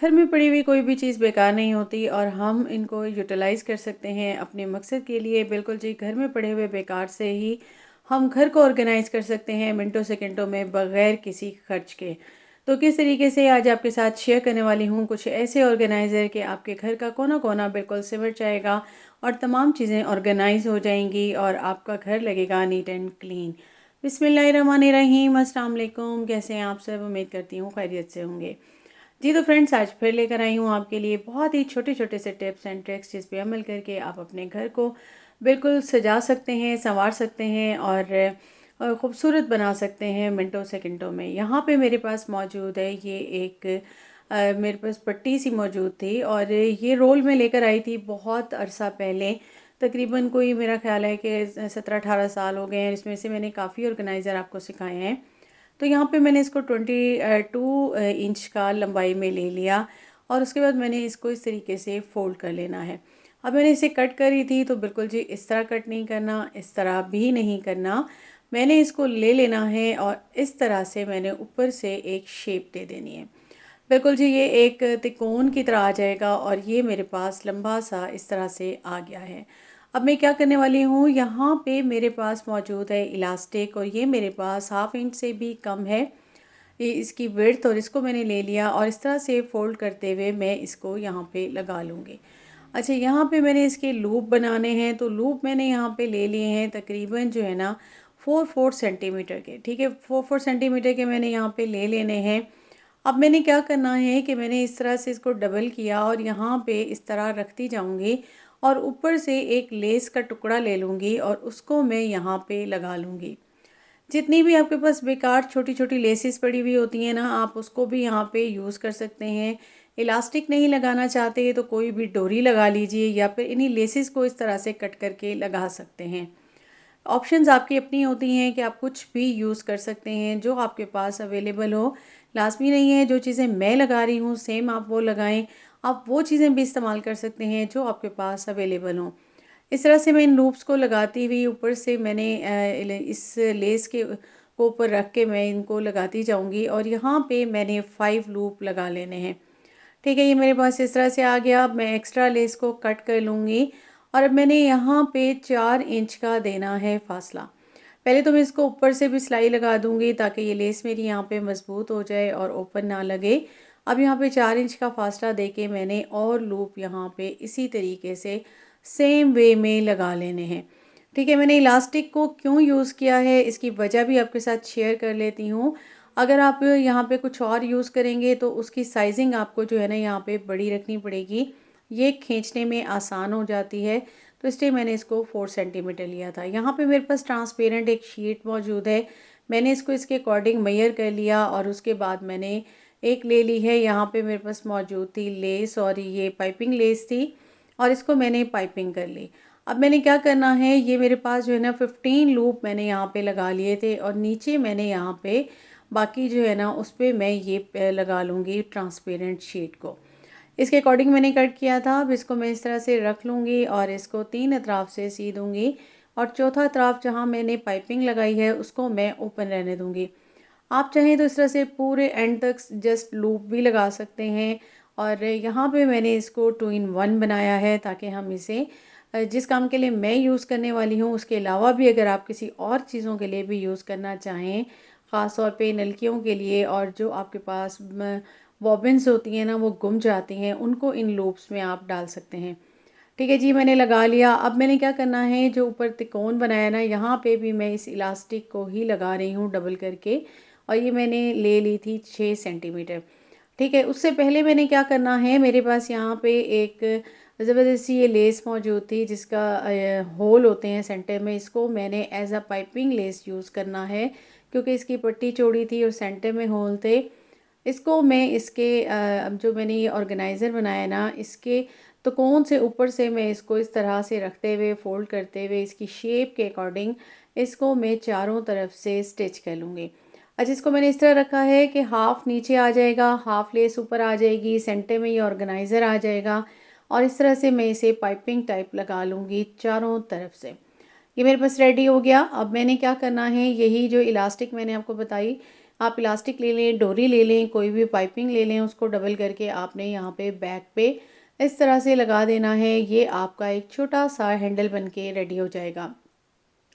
घर में पड़ी हुई कोई भी चीज़ बेकार नहीं होती और हम इनको यूटिलाइज़ कर सकते हैं अपने मकसद के लिए। बिल्कुल जी, घर में पड़े हुए बेकार से ही हम घर को ऑर्गेनाइज़ कर सकते हैं मिनटों सेकंडों में बग़ैर किसी खर्च के। तो किस तरीके से आज आपके साथ शेयर करने वाली हूँ कुछ ऐसे ऑर्गेनाइज़र कि आपके घर का कोना-कोना बिल्कुल सिमट जाएगा और तमाम चीज़ें ऑर्गेनाइज़ हो जाएँगी और आपका घर लगेगा नीट एंड क्लीन। बिस्मिल्लाहिर्रहमानिर्रहीम, अस्सलाम वालेकुम। कैसे हैं आप सब? उम्मीद करती हूँ खैरियत से होंगे। जी, तो फ्रेंड्स आज फिर लेकर आई हूँ आपके लिए बहुत ही छोटे-छोटे से टिप्स एंड ट्रिक्स जिस पे अमल करके आप अपने घर को बिल्कुल सजा सकते हैं, सँवार सकते हैं और खूबसूरत बना सकते हैं मिनटों सेकंडों में। यहाँ पे मेरे पास मौजूद है ये एक मेरे पास पट्टी सी मौजूद थी और ये रोल में लेकर आई थी बहुत अरसा पहले। तकरीबन कोई मेरा ख़्याल है कि 17-18 साल हो गए हैं। इसमें से मैंने काफ़ी ऑर्गेनाइज़र आपको सिखाए हैं। तो यहाँ पे मैंने इसको 22 इंच का लंबाई में ले लिया और उसके बाद मैंने इसको इस तरीके से फ़ोल्ड कर लेना है। अब मैंने इसे कट करी थी तो बिल्कुल जी इस तरह कट नहीं करना, इस तरह भी नहीं करना। मैंने इसको ले लेना है और इस तरह से मैंने ऊपर से एक शेप दे देनी है। बिल्कुल जी, ये एक त्रिकोण की तरह आ जाएगा और ये मेरे पास लंबा-सा इस तरह से आ गया है। अब मैं क्या करने वाली हूँ, यहाँ पे मेरे पास मौजूद है इलास्टिक और ये मेरे पास हाफ़ इंच से भी कम है। ये इसकी विड्थ और इसको मैंने ले लिया और इस तरह से फ़ोल्ड करते हुए मैं इसको यहाँ पे लगा लूँगी। अच्छा, यहाँ पे मैंने इसके लूप बनाने हैं, तो लूप मैंने यहाँ पे ले लिए हैं तकरीबन जो है ना 4-4 सेंटीमीटर के, ठीक है? 4-4 सेंटीमीटर के मैंने यहाँ पे ले लेने हैं। अब मैंने क्या करना है कि मैंने इस तरह से इसको डबल किया और यहाँ पे इस तरह रखती जाऊँगी और ऊपर से एक लेस का टुकड़ा ले लूँगी और उसको मैं यहाँ पे लगा लूँगी। जितनी भी आपके पास बेकार छोटी-छोटी लेसेस पड़ी हुई होती हैं ना, आप उसको भी यहाँ पे यूज़ कर सकते हैं। इलास्टिक नहीं लगाना चाहते तो कोई भी डोरी लगा लीजिए या फिर इन्हीं लेसेस को इस तरह से कट करके लगा सकते हैं। ऑप्शंस आपकी अपनी होती हैं कि आप कुछ भी यूज़ कर सकते हैं, जो आपके पास अवेलेबल हो। लाज़मी नहीं है जो चीज़ें मैं लगा रही हूँ सेम आप वो लगाएँ। आप वो चीज़ें भी इस्तेमाल कर सकते हैं जो आपके पास अवेलेबल हों। इस तरह से मैं इन लूप्स को लगाती हुई ऊपर से मैंने इस लेस के को ऊपर रख के मैं इनको लगाती जाऊँगी और यहाँ पे मैंने 5 लूप लगा लेने हैं। ठीक है, ये मेरे पास इस तरह से आ गया। अब मैं एक्स्ट्रा लेस को कट कर लूँगी और अब मैंने यहाँ पे 4 इंच का देना है फासला। पहले तो मैं इसको ऊपर से भी सिलाई लगा दूँगी ताकि ये लेस मेरी यहाँ पे मज़बूत हो जाए और ओपन ना लगे। अब यहाँ पे 4 इंच का फासला देके मैंने और लूप यहाँ पे इसी तरीके से सेम वे में लगा लेने हैं। ठीक है, मैंने इलास्टिक को क्यों यूज़ किया है इसकी वजह भी आपके साथ शेयर कर लेती हूँ। अगर आप यहाँ पे कुछ और यूज़ करेंगे तो उसकी साइज़िंग आपको जो है ना यहाँ पे बड़ी रखनी पड़ेगी। ये खींचने में आसान हो जाती है, तो इसलिए मैंने इसको 4 सेंटीमीटर लिया था। यहाँ पे मेरे पास ट्रांसपेरेंट एक शीट मौजूद है। मैंने इसको इसके अकॉर्डिंग मेज़र कर लिया और उसके बाद मैंने एक ले ली है। यहाँ पे मेरे पास मौजूद थी लेस और ये पाइपिंग लेस थी और इसको मैंने पाइपिंग कर ली। अब मैंने क्या करना है, ये मेरे पास जो है ना 15 लूप मैंने यहाँ पे लगा लिए थे और नीचे मैंने यहाँ पे बाकी जो है ना उस पे मैं ये लगा लूँगी ट्रांसपेरेंट शीट को। इसके अकॉर्डिंग मैंने कट किया था। अब इसको मैं इस तरह से रख लूँगी और इसको 3 अतराफ़ से सी दूँगी और चौथा अतराफ़ जहाँ मैंने पाइपिंग लगाई है उसको मैं ओपन रहने दूँगी। आप चाहें तो इस तरह से पूरे एंड तक जस्ट लूप भी लगा सकते हैं और यहाँ पे मैंने इसको 2 इन 1 बनाया है ताकि हम इसे जिस काम के लिए मैं यूज़ करने वाली हूँ उसके अलावा भी अगर आप किसी और चीज़ों के लिए भी यूज़ करना चाहें, ख़ास तौर पे नलकियों के लिए और जो आपके पास बॉबिन्स होती हैं ना वो गुम जाती हैं, उनको इन लूप्स में आप डाल सकते हैं। ठीक है जी, मैंने लगा लिया। अब मैंने क्या करना है, जो ऊपर त्रिकोण बनाया ना यहाँ पे भी मैं इस इलास्टिक को ही लगा रही हूँ डबल करके और ये मैंने ले ली थी 6 सेंटीमीटर। ठीक है, उससे पहले मैंने क्या करना है, मेरे पास यहाँ पे एक ज़बरदस्त सी ये लेस मौजूद थी जिसका होल होते हैं सेंटर में। इसको मैंने as a piping lace use करना है क्योंकि इसकी पट्टी चौड़ी थी और सेंटर में होल थे। इसको मैं इसके अब जो मैंने ये ऑर्गेनाइज़र बनाया ना इसके त्रिकोण से ऊपर से मैं इसको इस तरह से रखते हुए फ़ोल्ड करते हुए इसकी शेप के अकॉर्डिंग इसको मैं चारों तरफ से स्टिच कर लूँगी। अच्छा, इसको मैंने इस तरह रखा है कि हाफ़ नीचे आ जाएगा, हाफ़ लेस ऊपर आ जाएगी, सेंटर में ये ऑर्गेनाइज़र आ जाएगा और इस तरह से मैं इसे पाइपिंग टाइप लगा लूँगी चारों तरफ से। ये मेरे पास रेडी हो गया। अब मैंने क्या करना है, यही जो इलास्टिक मैंने आपको बताई आप इलास्टिक ले लें, डोरी ले लें, कोई भी पाइपिंग ले लें, उसको डबल करके आपने यहाँ पे बैक पे इस तरह से लगा देना है। ये आपका एक छोटा सा हैंडल बन के रेडी हो जाएगा।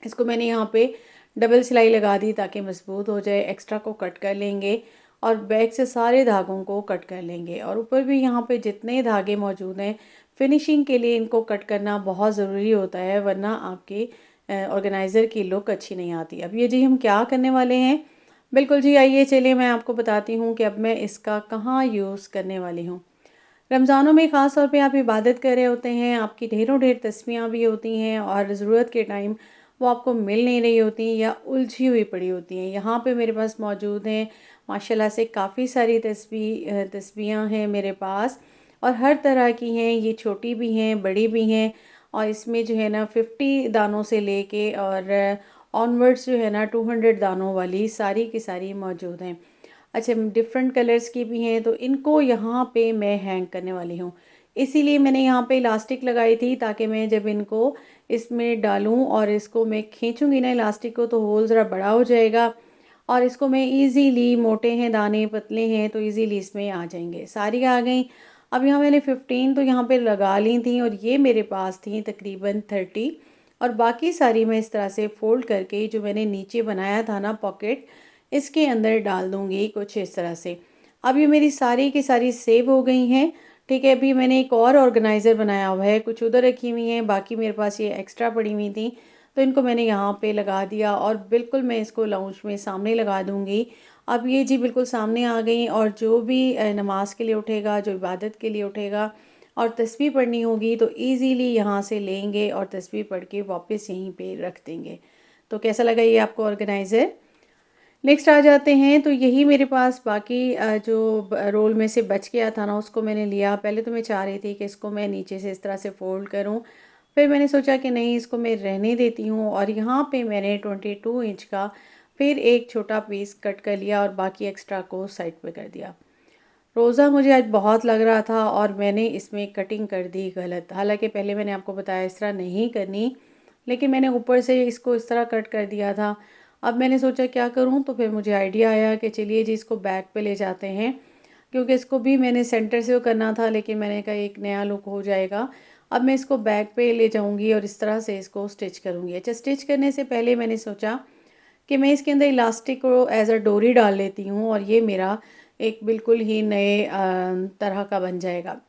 इसको मैंने यहाँ पे डबल सिलाई लगा दी ताकि मजबूत हो जाए। एक्स्ट्रा को कट कर लेंगे और बैक से सारे धागों को कट कर लेंगे और ऊपर भी यहाँ पे जितने धागे मौजूद हैं, फिनिशिंग के लिए इनको कट करना बहुत ज़रूरी होता है, वरना आपके ऑर्गेनाइज़र की लुक अच्छी नहीं आती। अब ये जी हम क्या करने वाले हैं, बिल्कुल जी, आइए चलिए मैं आपको बताती हूँ कि अब मैं इसका कहाँ यूज़ करने वाली हूँ। रमज़ानों में ख़ास तौर पे आप इबादत कर रहे होते हैं, आपकी ढेरों ढेर तस्बीहां भी होती हैं और ज़रूरत के टाइम वो आपको मिल नहीं रही होती या उलझी हुई पड़ी होती हैं। यहाँ पे मेरे पास मौजूद हैं माशाल्लाह से काफ़ी सारी तस्बीहां हैं मेरे पास और हर तरह की हैं। ये छोटी भी हैं, बड़ी भी हैं और इसमें जो है ना 50 दानों से लेके और ऑनवर्ड्स जो है ना 200 दानों वाली सारी की सारी मौजूद हैं। अच्छा, डिफरेंट कलर्स की भी हैं, तो इनको यहाँ पे मैं हैंग करने वाली हूँ। इसीलिए मैंने यहाँ पे इलास्टिक लगाई थी ताकि मैं जब इनको इसमें डालूँ और इसको मैं खींचूँगी ना इलास्टिक को, तो होल ज़रा बड़ा हो जाएगा और इसको मैं इजीली, मोटे हैं दाने, पतले हैं, तो इजीली इसमें आ जाएंगे। सारी आ गई। अब यहाँ मैंने 15 तो यहाँ पे लगा ली थी और ये मेरे पास थी तकरीबन 30 और बाकी सारी मैं इस तरह से फ़ोल्ड करके जो मैंने नीचे बनाया था ना पॉकेट, इसके अंदर डाल दूँगी कुछ इस तरह से। अब ये मेरी सारी की सारी सेव हो गई हैं। ठीक है, अभी मैंने एक और ऑर्गेनाइज़र बनाया हुआ है, कुछ उधर रखी हुई हैं, बाकी मेरे पास ये एक्स्ट्रा पड़ी हुई थी, तो इनको मैंने यहाँ पे लगा दिया और बिल्कुल मैं इसको लाउंज में सामने लगा दूँगी। अब ये जी बिल्कुल सामने आ गई और जो भी नमाज़ के लिए उठेगा, जो इबादत के लिए उठेगा और तस्बीह पढ़नी होगी, तो ईज़िली यहाँ से लेंगे और तस्बीह पढ़ के वापस यहीं पे रख देंगे। तो कैसा लगा ये आपको ऑर्गेनाइज़र? नेक्स्ट आ जाते हैं, तो यही मेरे पास बाकी जो रोल में से बच गया था ना, उसको मैंने लिया। पहले तो मैं चाह रही थी कि इसको मैं नीचे से इस तरह से फ़ोल्ड करूं, फिर मैंने सोचा कि नहीं, इसको मैं रहने देती हूं और यहाँ पे मैंने 22 इंच का फिर एक छोटा पीस कट कर लिया और बाकी एक्स्ट्रा को साइड पे कर दिया। रोज़ा मुझे आज बहुत लग रहा था और मैंने इसमें कटिंग कर दी गलत। हालांकि पहले मैंने आपको बताया इस तरह नहीं करनी, लेकिन मैंने ऊपर से इसको इस तरह कट कर दिया था। अब मैंने सोचा क्या करूं, तो फिर मुझे आइडिया आया कि चलिए जी इसको बैक पे ले जाते हैं, क्योंकि इसको भी मैंने सेंटर से वो करना था, लेकिन मैंने कहा एक नया लुक हो जाएगा। अब मैं इसको बैक पे ले जाऊंगी और इस तरह से इसको स्टिच करूंगी। अच्छा, स्टिच करने से पहले मैंने सोचा कि मैं इसके अंदर इलास्टिक को एज अ डोरी डाल लेती हूँ और ये मेरा एक बिल्कुल ही नए तरह का बन जाएगा।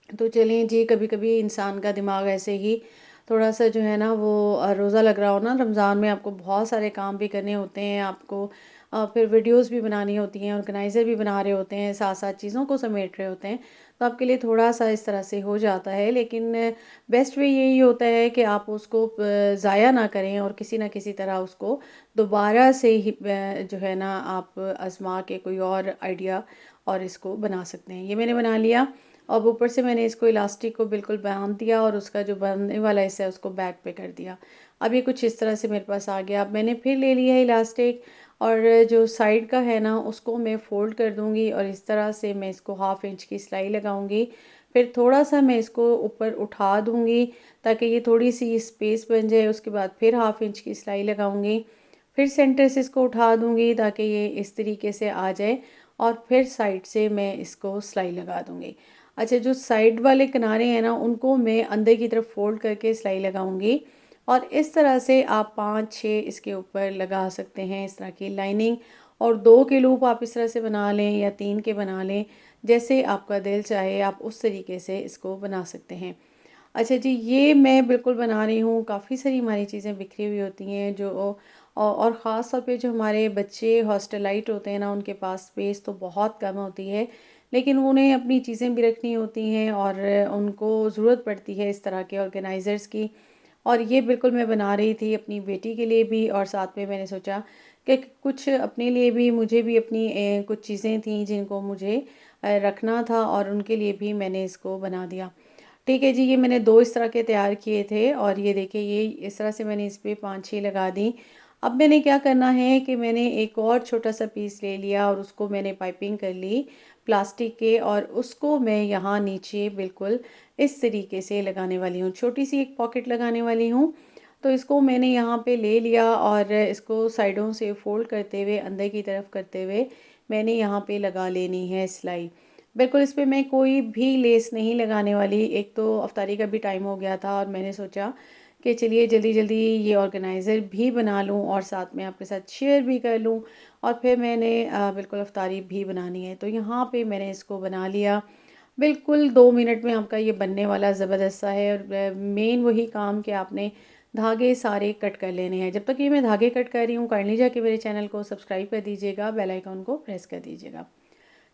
तो चलिए जी, कभी कभी इंसान का दिमाग ऐसे ही थोड़ा सा जो है ना वो रोज़ा लग रहा हो ना रमज़ान में, आपको बहुत सारे काम भी करने होते हैं, आपको फिर वीडियोस भी बनानी होती हैं, ऑर्गेनाइज़र भी बना रहे होते हैं, साथ साथ चीज़ों को समेट रहे होते हैं, तो आपके लिए थोड़ा सा इस तरह से हो जाता है। लेकिन बेस्ट वे यही होता है कि आप उसको ज़ाया ना करें और किसी ना किसी तरह उसको दोबारा से ही जो है ना आप आजमा के कोई और आइडिया और इसको बना सकते हैं। ये मैंने बना लिया और ऊपर से मैंने इसको इलास्टिक को बिल्कुल बांध दिया और उसका जो बांधने वाला हिस्सा है उसको बैक पे कर दिया। अब ये कुछ इस तरह से मेरे पास आ गया। अब मैंने फिर ले लिया है इलास्टिक और जो साइड का है ना उसको मैं फ़ोल्ड कर दूंगी और इस तरह से मैं इसको 1/2 इंच की सिलाई लगाऊंगी। फिर थोड़ा सा मैं इसको ऊपर उठा दूंगी ताकि ये थोड़ी सी स्पेस बन जाए। उसके बाद फिर 1/2 इंच की सिलाई लगाऊंगी, फिर सेंटर से इसको उठा दूंगी ताकि ये इस तरीके से आ जाए और फिर साइड से मैं इसको सिलाई लगा दूंगी। अच्छा, जो साइड वाले किनारे हैं ना उनको मैं अंदर की तरफ फोल्ड करके सिलाई लगाऊंगी और इस तरह से आप 5-6 इसके ऊपर लगा सकते हैं इस तरह की लाइनिंग। और 2 के लूप आप इस तरह से बना लें या 3 के बना लें, जैसे आपका दिल चाहे आप उस तरीके से इसको बना सकते हैं। अच्छा जी, ये मैं बिल्कुल बना रही हूँ। काफ़ी सारी हमारी चीज़ें बिखरी हुई होती हैं जो और ख़ास तौर पे जो हमारे बच्चे हॉस्टलाइट होते हैं ना, उनके पास स्पेस तो बहुत कम होती है, लेकिन उन्हें अपनी चीज़ें भी रखनी होती हैं और उनको ज़रूरत पड़ती है इस तरह के ऑर्गेनाइज़र्स की। और ये बिल्कुल मैं बना रही थी अपनी बेटी के लिए भी और साथ में मैंने सोचा कि कुछ अपने लिए भी, मुझे भी अपनी कुछ चीज़ें थी जिनको मुझे रखना था और उनके लिए भी मैंने इसको बना दिया। ठीक है जी, ये मैंने 2 इस तरह के तैयार किए थे और ये देखिए ये इस तरह से मैंने इस पे 5-6 लगा दी। अब मैंने क्या करना है कि मैंने एक और छोटा-सा पीस ले लिया और उसको मैंने पाइपिंग कर ली प्लास्टिक के और उसको मैं यहाँ नीचे बिल्कुल इस तरीके से लगाने वाली हूँ। छोटी-सी एक पॉकेट लगाने वाली हूँ तो इसको मैंने यहाँ पे ले लिया और इसको साइडों से फ़ोल्ड करते हुए अंदर की तरफ करते हुए मैंने यहाँ पे लगा लेनी है सिलाई। बिल्कुल इस पे मैं कोई भी लेस नहीं लगाने वाली। एक तो अफ्तारी का भी टाइम हो गया था और मैंने सोचा कि चलिए जल्दी-जल्दी ये ऑर्गेनाइज़र भी बना लूँ और साथ में आपके साथ शेयर भी कर लूँ और फिर मैंने बिल्कुल अफ्तारी भी बनानी है। तो यहाँ पे मैंने इसको बना लिया। बिल्कुल 2 मिनट में आपका ये बनने वाला ज़बरदस्त सा है और मेन वही काम कि आपने धागे सारे कट कर लेने हैं। जब तक ये मैं धागे कट कर रही हूँ काइंडली जाके मेरे चैनल को सब्सक्राइब कर दीजिएगा, बेल आइकन को प्रेस कर दीजिएगा।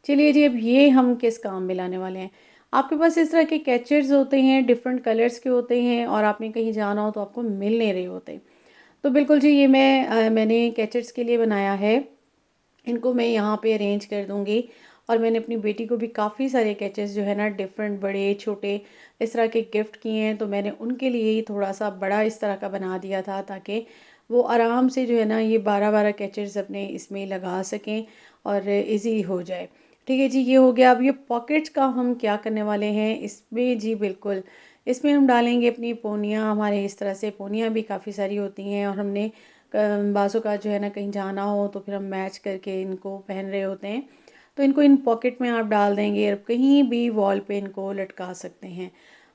चलिए जी, अब ये हम किस काम में लाने वाले हैं। आपके पास इस तरह के कैचर्स होते हैं, डिफरेंट कलर्स के होते हैं और आपने कहीं जाना हो तो आपको मिल नहीं रहे होते। तो बिल्कुल जी, ये मैंने कैचर्स के लिए बनाया है। इनको मैं यहाँ पे अरेंज कर दूँगी और मैंने अपनी बेटी को भी काफ़ी सारे कैचेस जो है ना डिफरेंट बड़े छोटे इस तरह के गिफ्ट किए हैं, तो मैंने उनके लिए ही थोड़ा-सा बड़ा इस तरह का बना दिया था ताकि वो आराम से जो है ना ये 12-12 कैचेस अपने इसमें लगा सकें और ईज़ी हो जाए। ठीक है जी, ये हो गया। अब ये पॉकेट्स का हम क्या करने वाले हैं इसमें जी, बिल्कुल इसमें हम डालेंगे अपनी पोनियाँ। हमारे इस तरह से पोनियाँ भी काफ़ी सारी होती हैं और हमने बाज़ों का जो है ना कहीं जाना हो तो फिर हम मैच करके इनको पहन रहे होते हैं, तो इनको इन पॉकेट में आप डाल देंगे और कहीं भी वॉल पे इनको लटका सकते हैं।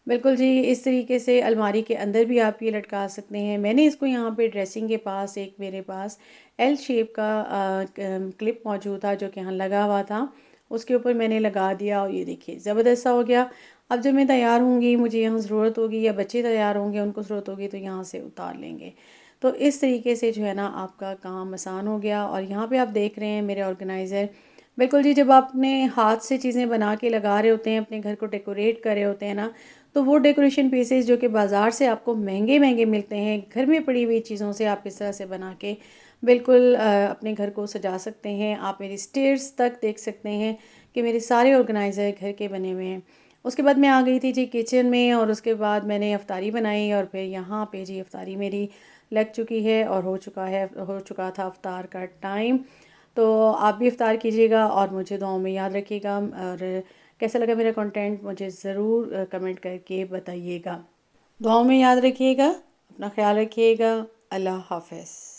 बिल्कुल जी, इस तरीके से अलमारी के अंदर भी आप ये लटका सकते हैं। मैंने इसको यहाँ पे ड्रेसिंग के पास एक मेरे पास एल शेप का क्लिप मौजूद था जो कि यहाँ लगा हुआ था, उसके ऊपर मैंने लगा दिया और ये देखिए ज़बरदस्त सा हो गया। अब जब मैं तैयार होंगी, मुझे यहाँ ज़रूरत होगी या बच्चे तैयार होंगे उनको ज़रूरत होगी तो यहाँ से उतार लेंगे। तो इस तरीके से जो है ना आपका काम आसान हो गया। और यहाँ पे आप देख रहे हैं मेरे ऑर्गेनाइज़र। बिल्कुल जी, जब आप अपने हाथ से चीज़ें बना के लगा रहे होते हैं, अपने घर को डेकोरेट कर रहे होते हैं ना, तो वो डेकोरेशन पीसेस जो कि बाज़ार से आपको महंगे-महंगे मिलते हैं, घर में पड़ी हुई चीज़ों से आप इस तरह से बना के बिल्कुल अपने घर को सजा सकते हैं। आप मेरी स्टेयर्स तक देख सकते हैं कि मेरे सारे ऑर्गेनाइज़र घर के बने हुए हैं। उसके बाद मैं आ गई थी जी किचन में और उसके बाद मैंने इफ्तारी बनाई और फिर यहाँ पे जी इफ्तारी मेरी लग चुकी है और हो चुका था इफ्तार का टाइम। तो आप भी इफ्तार कीजिएगा और मुझे दुआओं में याद रखिएगा और कैसा लगा मेरा कंटेंट मुझे ज़रूर कमेंट करके बताइएगा। दुआओं में याद रखिएगा, अपना ख्याल रखिएगा। अल्लाह हाफ़िज़।